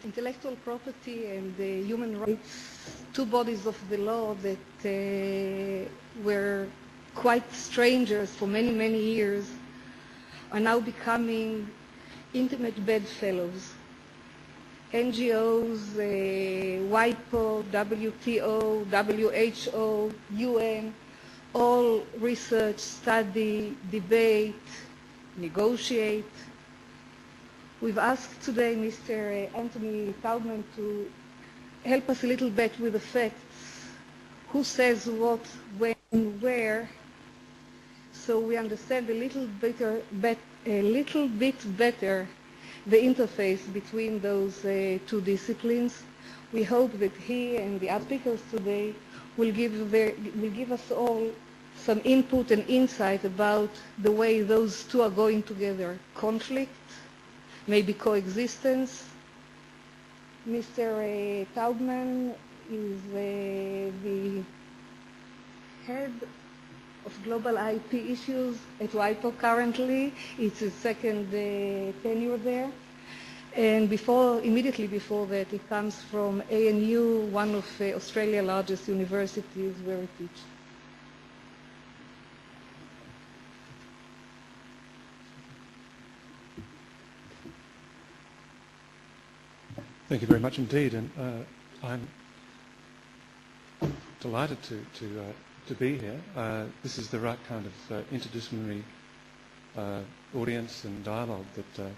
intellectual property and human rights, two bodies of the law that were quite strangers for many, many years, are now becoming intimate bedfellows. NGOs, WIPO, WTO, WHO, UN, all research, study, debate, negotiate. We've asked today Mr. Antony Taubman to help us a little bit with the facts. Who says what, when, where, so we understand a little bit better the interface between those two disciplines. We hope that he and the other speakers today will give us all some input and insight about the way those two are going together. Conflict, maybe coexistence. Mr. Taubman is the head of global IP issues at WIPO currently. It's his second tenure there. And immediately before that, he comes from ANU, one of Australia's largest universities where he teaches. Thank you very much indeed, and I'm delighted to be here. This is the right kind of interdisciplinary audience and dialogue that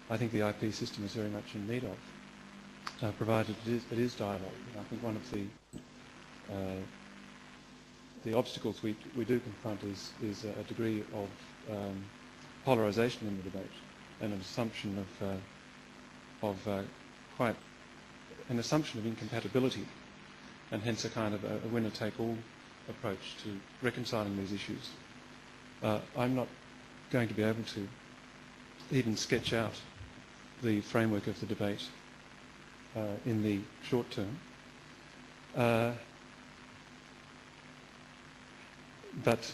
I think the IP system is very much in need of, provided it is dialogue. And I think one of the obstacles we do confront is a degree of polarization in the debate and an assumption of quite an assumption of incompatibility, and hence a kind of a winner-take-all approach to reconciling these issues. I'm not going to be able to even sketch out the framework of the debate in the short term, but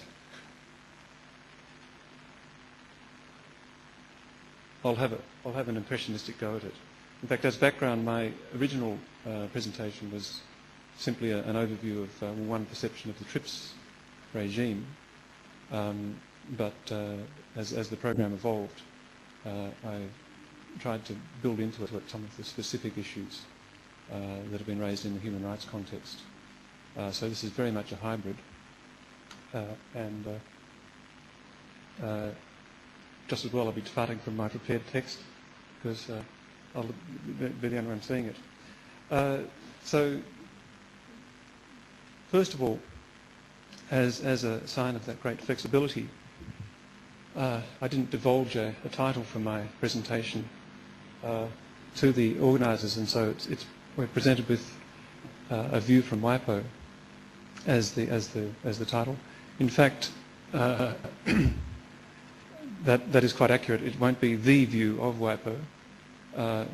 I'll have an impressionistic go at it. In fact, as background, my original presentation was simply an overview of one perception of the TRIPS regime, but as the program evolved, I tried to build into it some of the specific issues that have been raised in the human rights context. So this is very much a hybrid, and just as well I'll be departing from my prepared text, because I'll be the only one seeing it. So, first of all, as a sign of that great flexibility, I didn't divulge a title for my presentation to the organisers, and so we're presented with a view from WIPO as the title. In fact, that is quite accurate. It won't be the view of WIPO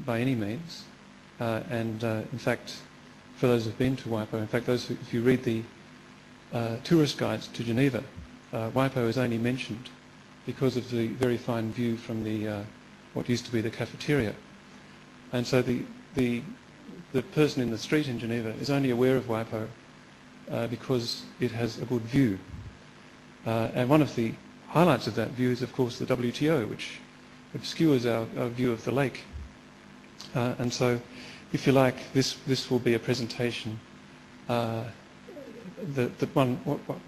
by any means, and in fact, for those who've been to WIPO, in fact, if you read the tourist guides to Geneva, WIPO is only mentioned because of the very fine view from the what used to be the cafeteria, and so the person in the street in Geneva is only aware of WIPO because it has a good view, and one of the highlights of that view is, of course, the WTO, which obscures our view of the lake. And so, if you like, this will be a presentation what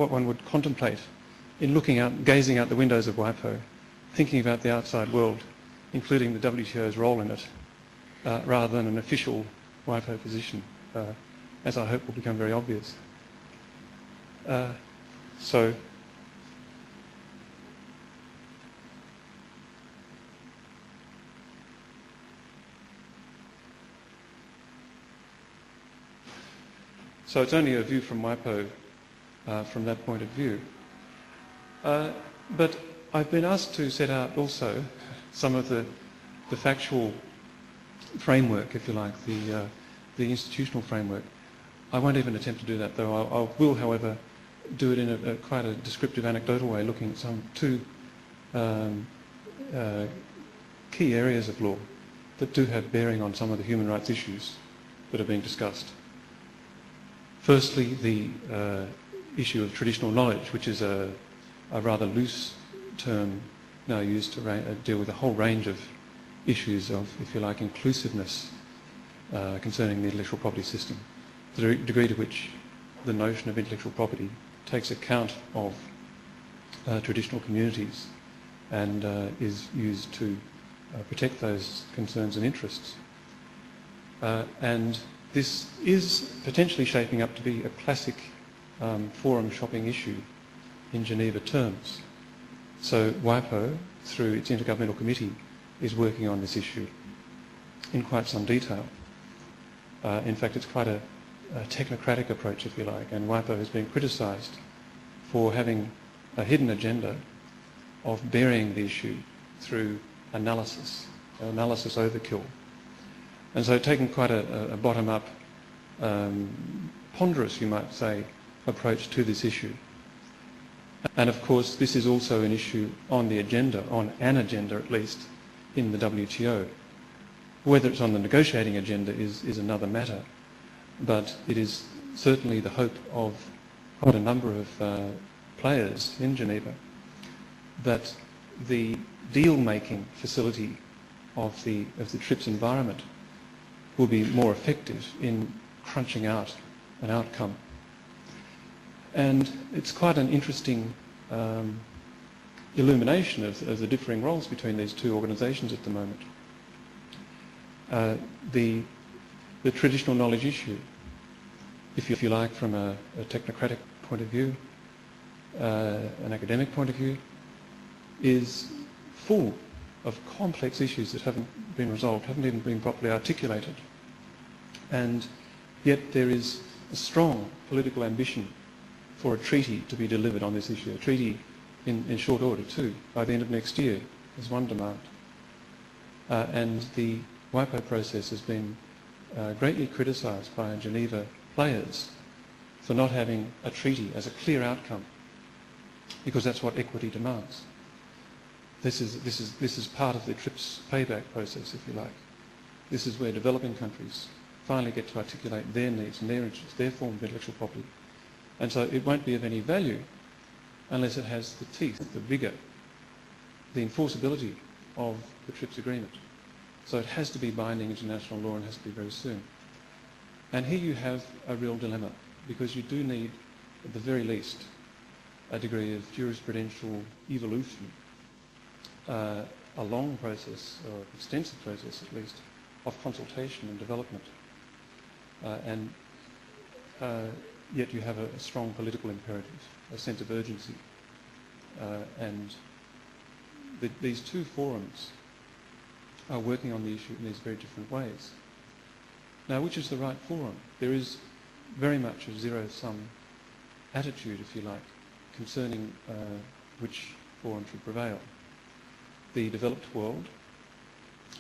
one would contemplate in gazing out the windows of WIPO, thinking about the outside world, including the WTO's role in it, rather than an official WIPO position, as I hope will become very obvious. So it's only a view from WIPO from that point of view. But I've been asked to set out also some of the factual framework, if you like, the institutional framework. I won't even attempt to do that, though. I will, however, do it in quite a descriptive, anecdotal way, looking at two key areas of law. that do have bearing on some of the human rights issues that are being discussed. Firstly, the issue of traditional knowledge, which is a rather loose term now used to deal with a whole range of issues of, if you like, inclusiveness concerning the intellectual property system. The degree to which the notion of intellectual property takes account of traditional communities and is used to protect those concerns and interests. And this is potentially shaping up to be a classic forum shopping issue in Geneva terms. So WIPO, through its Intergovernmental Committee, is working on this issue in quite some detail. In fact, it's quite a technocratic approach, if you like, and WIPO has been criticised for having a hidden agenda of burying the issue through analysis overkill. And so taking quite a bottom-up, ponderous, you might say, approach to this issue. And of course, this is also an issue on the agenda, on an agenda at least, in the WTO. Whether it's on the negotiating agenda is another matter, but it is certainly the hope of quite a number of players in Geneva that the deal-making facility of the TRIPS environment will be more effective in crunching out an outcome. And it's quite an interesting illumination of the differing roles between these two organisations at the moment. The traditional knowledge issue, if you like, from a technocratic point of view, an academic point of view, is full of complex issues that haven't been resolved, haven't even been properly articulated. And yet there is a strong political ambition for a treaty to be delivered on this issue, a treaty in short order too, by the end of next year, is one demand. And the WIPO process has been greatly criticised by Geneva players for not having a treaty as a clear outcome, because that's what equity demands. This is part of the TRIPS payback process, if you like. This is where developing countries finally get to articulate their needs and their interests, their form of intellectual property. And so it won't be of any value unless it has the teeth, the vigour, the enforceability of the TRIPS agreement. So it has to be binding international law and has to be very soon. And here you have a real dilemma, because you do need, at the very least, a degree of jurisprudential evolution, a long process, or extensive process at least, of consultation and development. Yet you have a strong political imperative, a sense of urgency. And these two forums are working on the issue in these very different ways. Now, which is the right forum? There is very much a zero-sum attitude, if you like, concerning which forum should prevail. The developed world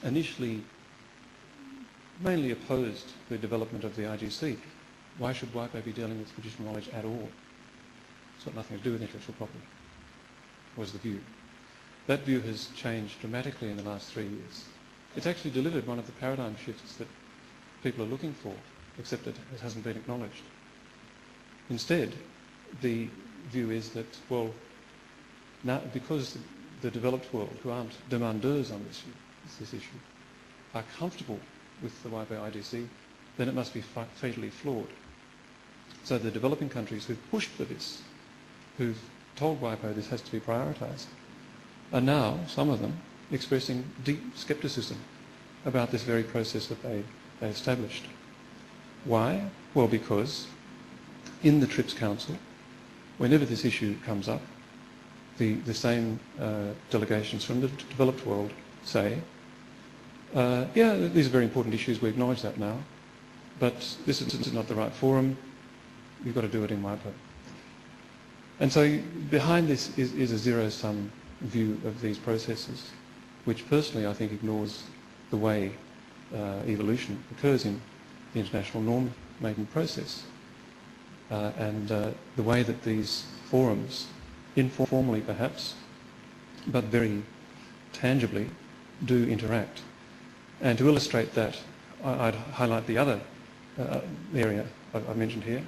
initially mainly opposed the development of the IGC. Why should WIPO be dealing with traditional knowledge at all? It's got nothing to do with intellectual property, was the view. That view has changed dramatically in the last 3 years. It's actually delivered one of the paradigm shifts that people are looking for, except that it hasn't been acknowledged. Instead, the view is that, well, now because the developed world, who aren't demandeurs on this issue, are comfortable with the WIPO IDC, then it must be fatally flawed. So the developing countries who've pushed for this, who've told WIPO this has to be prioritised, are now, some of them, expressing deep scepticism about this very process that they established. Why? Well, because in the TRIPS Council, whenever this issue comes up, the same delegations from the developed world say, yeah, these are very important issues, we acknowledge that now, but this is not the right forum, you've got to do it in WIPO. And so behind this is a zero-sum view of these processes, which personally I think ignores the way evolution occurs in the international norm-making process, and the way that these forums, informally perhaps, but very tangibly, do interact. And to illustrate that, I'd highlight the other area I mentioned here,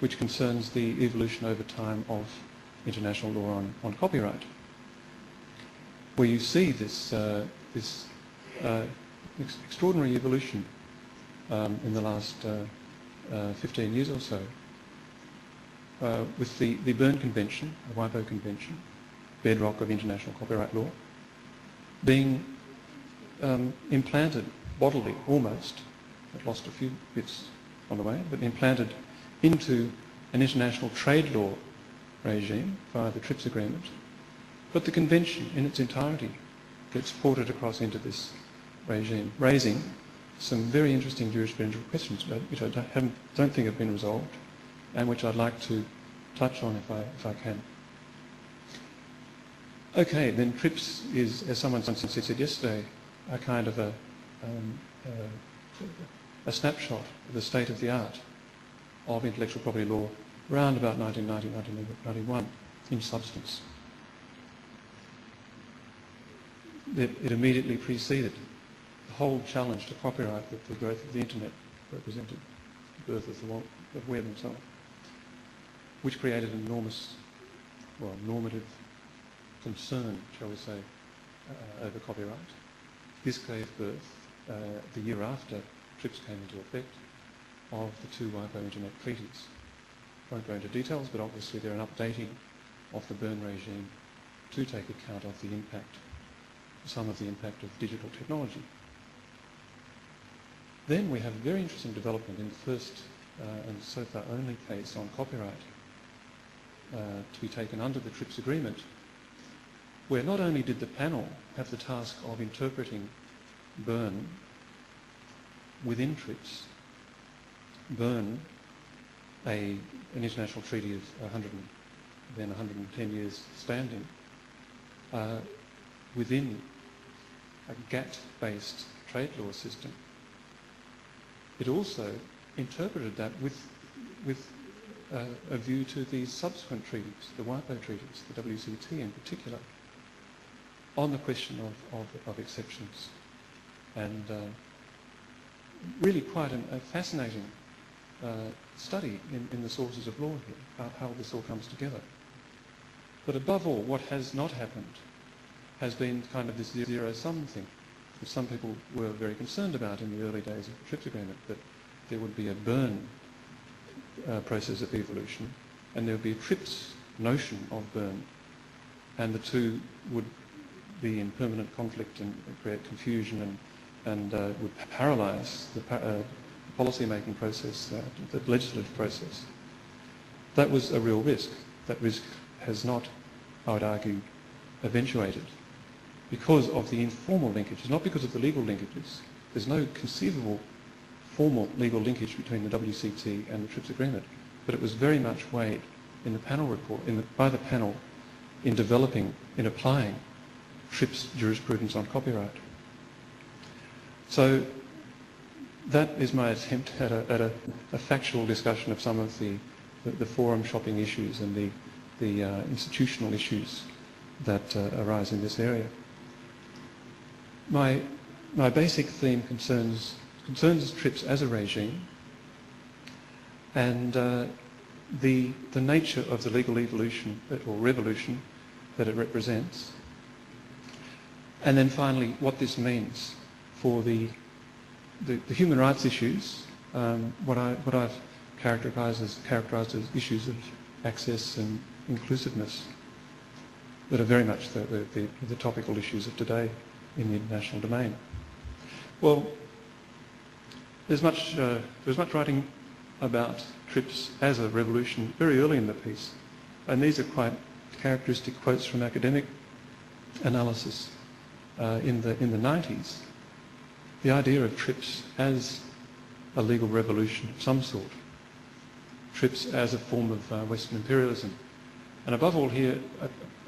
which concerns the evolution over time of international law on copyright, where you see this extraordinary evolution in the last 15 years or so, with the Berne Convention, the WIPO Convention, bedrock of international copyright law, being implanted bodily, almost. It lost a few bits on the way, but implanted into an international trade law regime via the TRIPS agreement. But the convention in its entirety gets ported across into this regime, raising some very interesting jurisprudential questions which I don't think have been resolved, and which I'd like to touch on if I can. Okay, then TRIPS is, as someone said yesterday, a kind of a snapshot of the state of the art of intellectual property law around about 1990, 1991 in substance. It immediately preceded the whole challenge to copyright that the growth of the internet represented, the birth of the web and so on, which created an enormous, normative concern, shall we say, over copyright. This gave birth, the year after TRIPS came into effect, of the two WIPO Internet treaties. I won't go into details, but obviously they're an updating of the Berne regime to take account of the impact, some of the impact of digital technology. Then we have a very interesting development in the first and so far only case on copyright to be taken under the TRIPS agreement, where not only did the panel have the task of interpreting Berne within TRIPS, Berne, an international treaty of 110 years standing, within a GATT-based trade law system. It also interpreted that with a view to the subsequent treaties, the WIPO treaties, the WCT in particular, on the question of exceptions. And really quite a fascinating study in the sources of law here, how this all comes together. But above all, what has not happened has been kind of this zero-sum thing, which some people were very concerned about in the early days of the TRIPS agreement, that there would be a Berne process of evolution, and there would be a TRIPS notion of Berne, and the two would be in permanent conflict and create confusion and would paralyse the policy-making process, the legislative process. That was a real risk. That risk has not, I would argue, eventuated because of the informal linkages, not because of the legal linkages. There's no conceivable formal legal linkage between the WCT and the TRIPS agreement, but it was very much weighed in the panel report, by the panel, in developing, in applying TRIPS jurisprudence on copyright. So that is my attempt at a factual discussion of some of the forum shopping issues and the institutional issues that arise in this area. My basic theme concerns TRIPS as a regime and the nature of the legal evolution or revolution that it represents, and then finally what this means for the human rights issues, what I've characterised as issues of access and inclusiveness that are very much the topical issues of today in the international domain. Well, there's much writing about TRIPS as a revolution very early in the piece, and these are quite characteristic quotes from academic analysis in the 90s. The idea of TRIPS as a legal revolution of some sort, TRIPS as a form of Western imperialism, and above all here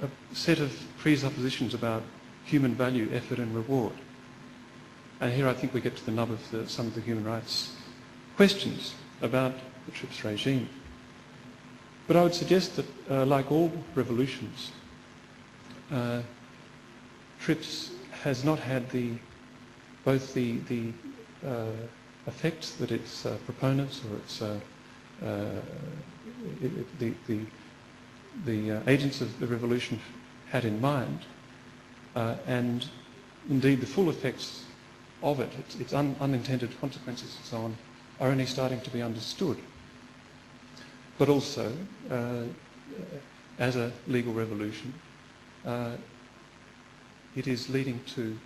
a set of presuppositions about human value, effort and reward. And here I think we get to the nub of some of the human rights questions about the TRIPS regime. But I would suggest that, like all revolutions, TRIPS has not had the both the effects that its proponents or its the agents of the revolution had in mind, and indeed the full effects of it, its unintended consequences and so on, are only starting to be understood. But also, as a legal revolution, it is leading to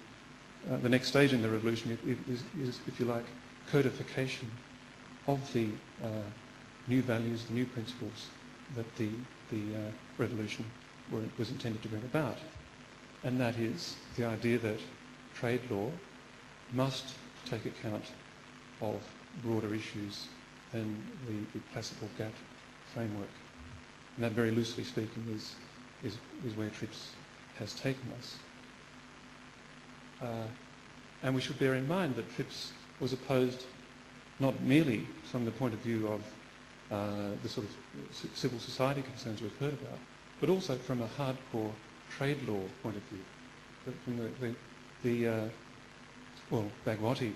the next stage in the revolution is, if you like, codification of the new values, the new principles that the revolution was intended to bring about. And that is the idea that trade law must take account of broader issues than the classical GATT framework. And that, very loosely speaking, is where TRIPS has taken us. And we should bear in mind that TRIPS was opposed not merely from the point of view of the sort of civil society concerns we've heard about, but also from a hardcore trade law point of view. From well, Bhagwati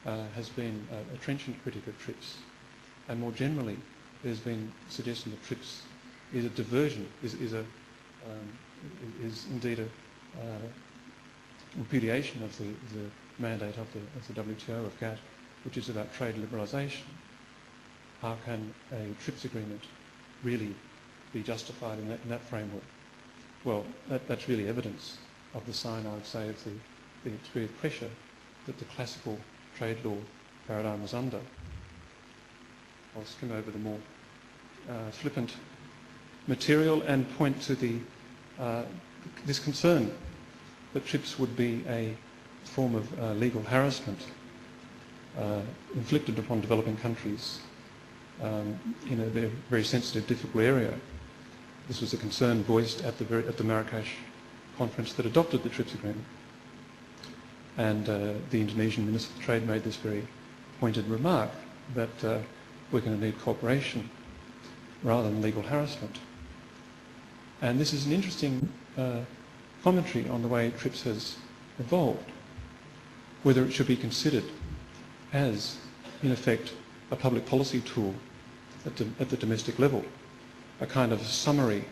has been a trenchant critic of TRIPS, and more generally there's been suggestion that TRIPS is a diversion, is indeed a repudiation of the mandate of the WTO, of GATT, which is about trade liberalisation. How can a TRIPS agreement really be justified in that framework? Well, that's really evidence of the sign, I would say, of the degree of pressure that the classical trade law paradigm was under. I'll skim over the more flippant material and point to this concern that TRIPS would be a form of legal harassment inflicted upon developing countries in a very sensitive, difficult area. This was a concern voiced at the Marrakesh conference that adopted the TRIPS agreement. And the Indonesian Minister of Trade made this very pointed remark that we're going to need cooperation rather than legal harassment. And this is an interesting commentary on the way TRIPS has evolved, whether it should be considered as, in effect, a public policy tool at the domestic level, a kind of summary,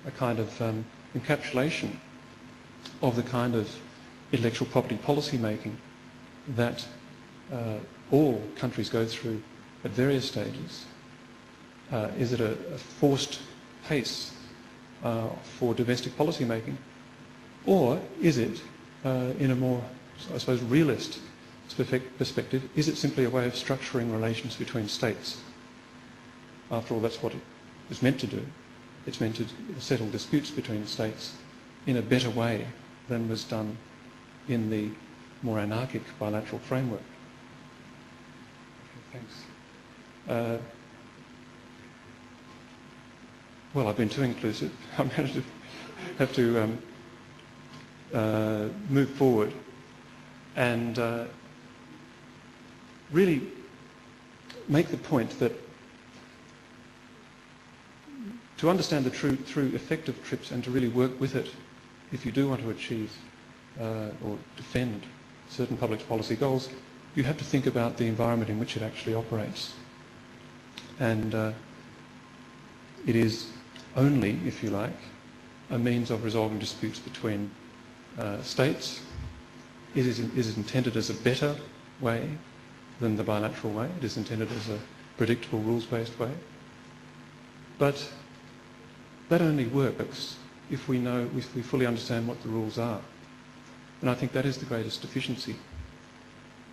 a kind of encapsulation of the kind of intellectual property policy making that all countries go through at various stages. Is it a forced pace for domestic policy making, or is it, in a more, I suppose, realist perspective, is it simply a way of structuring relations between states? After all, that's what it was meant to do. It's meant to settle disputes between states in a better way than was done in the more anarchic bilateral framework. Okay, thanks. Well, I've been too inclusive. I'm going to have to move forward and really make the point that to understand the true effect of TRIPS and to really work with it, if you do want to achieve or defend certain public policy goals, you have to think about the environment in which it actually operates. And it is only, if you like, a means of resolving disputes between states. It is intended as a better way than the bilateral way. It is intended as a predictable, rules-based way. But that only works if we fully understand what the rules are. And I think that is the greatest deficiency.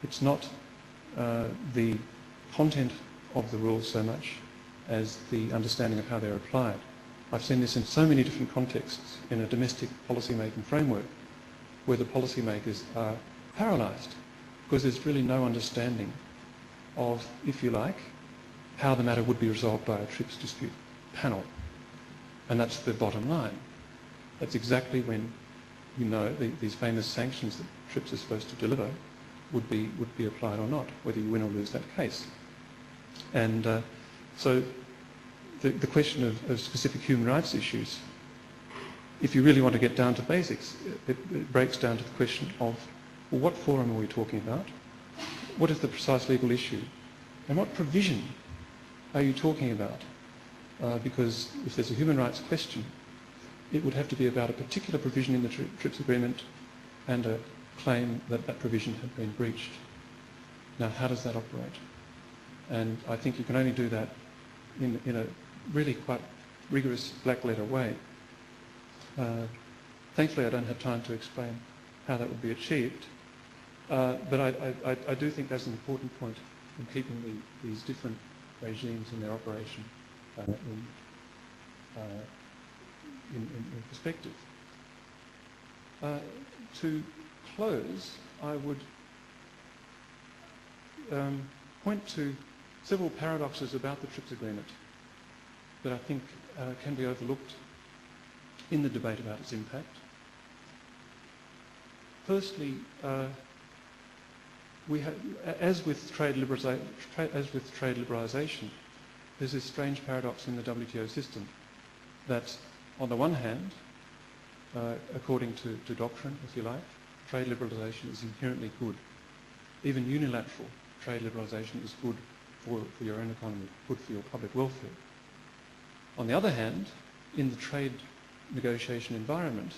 It's not the content of the rules so much as the understanding of how they're applied. I've seen this in so many different contexts in a domestic policy-making framework where the policymakers are paralysed because there's really no understanding of, if you like, how the matter would be resolved by a TRIPS dispute panel. And that's the bottom line. That's exactly when you know these famous sanctions that TRIPS is supposed to deliver would be applied or not, whether you win or lose that case. And so the question of specific human rights issues, if you really want to get down to basics, it breaks down to the question of Well, what forum are we talking about? What is the precise legal issue? And what provision are you talking about? Because if there's a human rights question, it would have to be about a particular provision in the TRIPS agreement and a claim that that provision had been breached. Now, how does that operate? And I think you can only do that in a really quite rigorous black letter way. Thankfully, I don't have time to explain how that would be achieved, but I do think that's an important point in keeping these different regimes in their operation in perspective. To close, I would point to several paradoxes about the TRIPS agreement that I think can be overlooked in the debate about its impact. Firstly, as with trade liberalisation, there's this strange paradox in the WTO system that, on the one hand, according to doctrine, if you like, trade liberalisation is inherently good. Even unilateral trade liberalisation is good for your own economy, good for your public welfare. On the other hand, in the trade negotiation environment,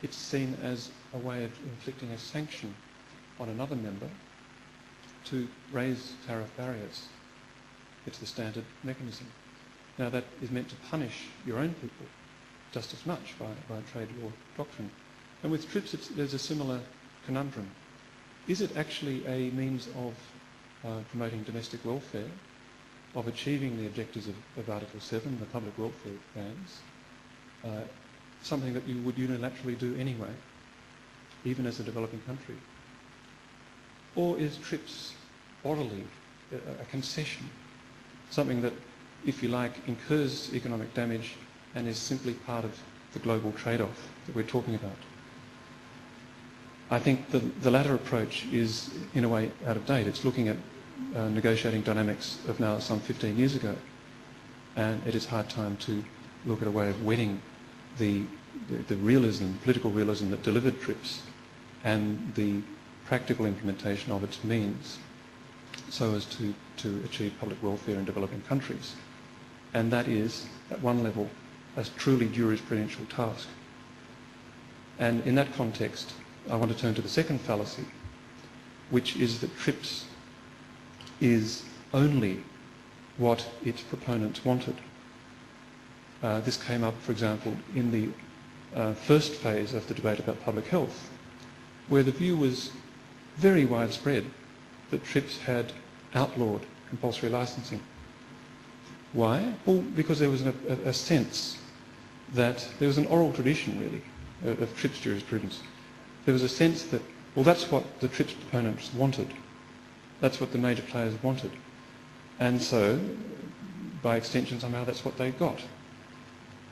it's seen as a way of inflicting a sanction on another member to raise tariff barriers. It's the standard mechanism. Now, that is meant to punish your own people just as much by trade law doctrine. And with TRIPS, there's a similar conundrum. Is it actually a means of promoting domestic welfare, of achieving the objectives of Article 7, the public welfare plans, something that you would unilaterally do anyway, even as a developing country? Or is TRIPS bodily a concession, something that, if you like, incurs economic damage and is simply part of the global trade-off that we're talking about? I think the latter approach is, in a way, out of date. It's looking at negotiating dynamics of now some 15 years ago, and it is hard time to look at a way of wedding the realism, political realism that delivered TRIPS and the practical implementation of its means so as to achieve public welfare in developing countries. And that is, at one level, a truly jurisprudential task. And in that context, I want to turn to the second fallacy, which is that TRIPS is only what its proponents wanted. This came up, for example, in the first phase of the debate about public health, where the view was very widespread that TRIPS had outlawed compulsory licensing. Why? Well, because there was a sense that there was an oral tradition, really, of TRIPS jurisprudence. There was a sense that, well, that's what the TRIPS proponents wanted. That's what the major players wanted. And so, by extension, somehow that's what they got.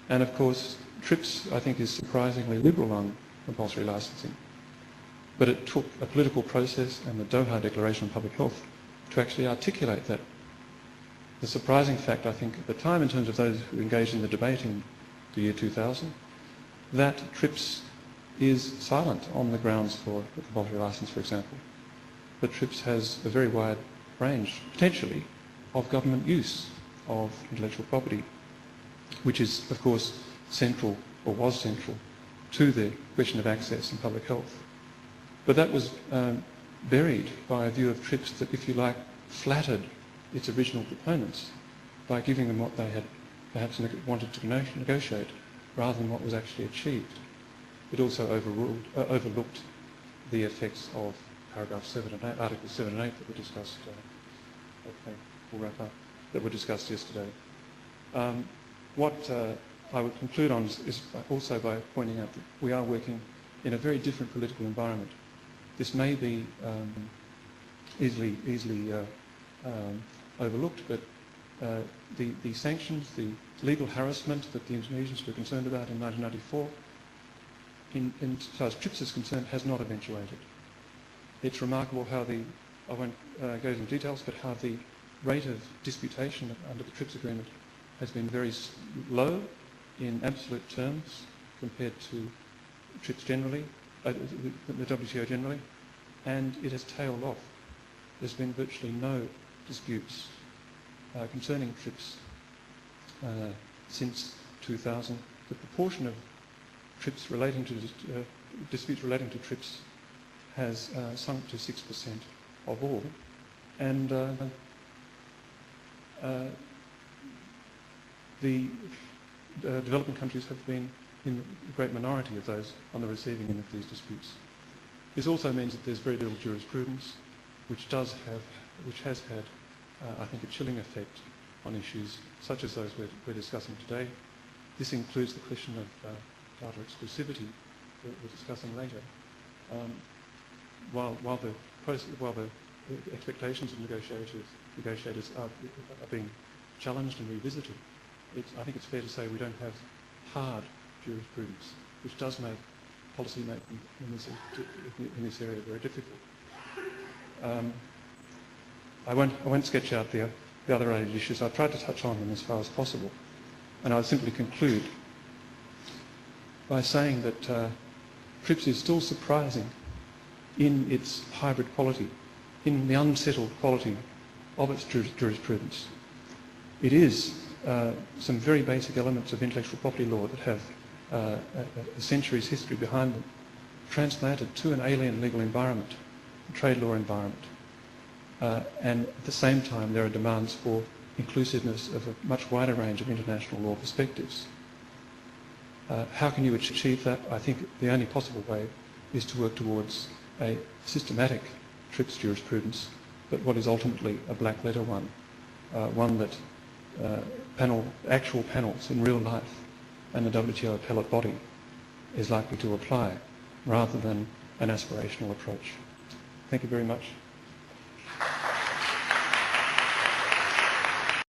And of course, TRIPS, I think, is surprisingly liberal on compulsory licensing. But it took a political process and the Doha Declaration on Public Health to actually articulate that. The surprising fact, I think, at the time, in terms of those who engaged in the debate in the year 2000, that TRIPS is silent on the grounds for the compulsory license, for example. But TRIPS has a very wide range, potentially, of government use of intellectual property, which is, of course, central, or was central, to the question of access and public health. But that was buried by a view of TRIPS that, if you like, flattered its original proponents by giving them what they had perhaps wanted to negotiate, rather than what was actually achieved. It also overlooked the effects of paragraph 7 and 8, Articles 7 and 8 that were discussed, we'll wrap up, that were discussed yesterday. What I would conclude on is also by pointing out that we are working in a very different political environment. This may be easily overlooked, but the sanctions, the legal harassment that the Indonesians were concerned about in 1994, in so as TRIPS is concerned, has not eventuated. It's remarkable how I won't go into details, but how the rate of disputation under the TRIPS agreement has been very low in absolute terms compared to TRIPS generally, the WTO generally, and it has tailed off. There's been virtually no disputes concerning TRIPS since 2000. The proportion of TRIPS relating to disputes relating to TRIPS has sunk to 6% of all, and the developing countries have been in the great minority of those on the receiving end of these disputes. This also means that there's very little jurisprudence, which has had, I think, a chilling effect on issues such as those we're discussing today. This includes the question of data exclusivity that we're discussing later. While the expectations of negotiators are being challenged and revisited, I think it's fair to say we don't have hard jurisprudence, which does make policy making in this area very difficult. I won't sketch out the other related issues. I've tried to touch on them as far as possible, and I'll simply conclude by saying that TRIPS is still surprising in its hybrid quality, in the unsettled quality of its jurisprudence. It is some very basic elements of intellectual property law that have a century's history behind them, transplanted to an alien legal environment, a trade law environment. And at the same time, there are demands for inclusiveness of a much wider range of international law perspectives. How can you achieve that? I think the only possible way is to work towards a systematic TRIPS jurisprudence, but what is ultimately a black letter one, one that actual panels in real life and the WTO appellate body is likely to apply, rather than an aspirational approach. Thank you very much.